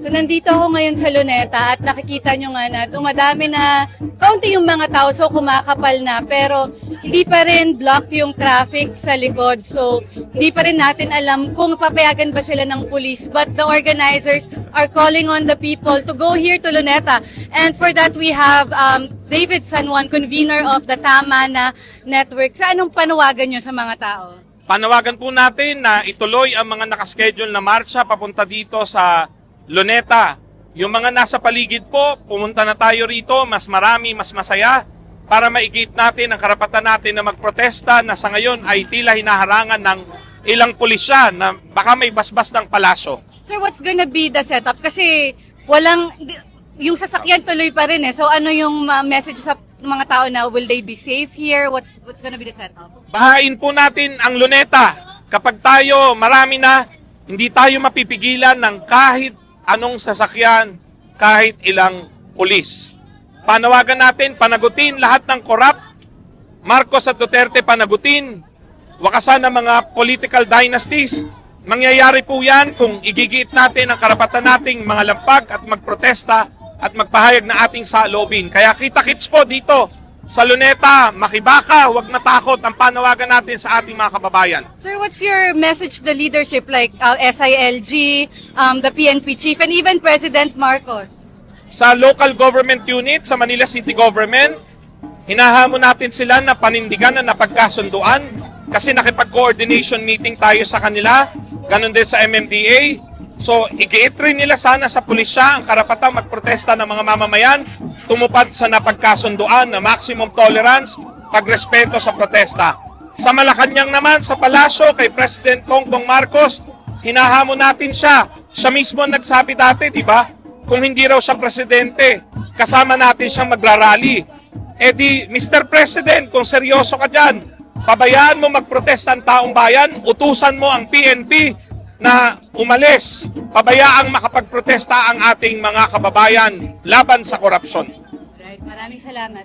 So nandito ako ngayon sa Luneta at nakikita nyo nga na dumadami na kaunti yung mga tao, so kumakapal na, pero hindi pa rin block yung traffic sa likod. So hindi pa rin natin alam kung papayagan ba sila ng police, but the organizers are calling on the people to go here to Luneta. And for that we have David San Juan, convener of the Tama na Network. Sa anong panawagan nyo sa mga tao? Panawagan po natin na ituloy ang mga nakaschedule na marcha papunta dito sa Luneta. Yung mga nasa paligid po, pumunta na tayo rito, mas marami, mas masaya, para maigit natin ang karapatan natin na magprotesta na sa ngayon ay tila hinaharangan ng ilang pulisya na baka may basbas ng palasyo. Sir, what's gonna be the setup? Kasi yung sasakyan tuloy pa rin eh. So ano yung message sa mga tao na will they be safe here? What's gonna be the setup? Bahain po natin ang Luneta. Kapag tayo marami na, hindi tayo mapipigilan ng kahit anong sasakyan, kahit ilang pulis. Panawagan natin, panagutin lahat ng korap. Marcos at Duterte panagutin. Wakasan ng mga political dynasties. Mangyayari po yan kung igigit natin ang karapatan nating mga lampag at magprotesta at magpahayag na ating saloobin. Kaya kita-kits po dito sa Luneta, makibaka, huwag matakot ang panawagan natin sa ating mga kababayan. Sir, what's your message to the leadership like SILG, the PNP chief, and even President Marcos? Sa local government unit, sa Manila City Government, hinahamon natin sila na panindigan na napagkasunduan kasi nakipag-coordination meeting tayo sa kanila, ganun din sa MMDA. So, igiit rin nila sana sa pulisya ang karapatang magprotesta ng mga mamamayan, tumupad sa napagkasunduan na maximum tolerance, pagrespeto sa protesta. Sa Malacanang naman, sa palasyo, kay President Bongbong Marcos, hinahamon natin siya. Siya mismo nagsabi dati, di ba? Kung hindi raw siya presidente, kasama natin siyang magrarally. Eh di, Mr. President, kung seryoso ka dyan, pabayaan mo magprotesta ang taong bayan, utusan mo ang PNP na umalis, pabayaang makapagprotesta ang ating mga kababayan laban sa korupsyon. Right, maraming salamat.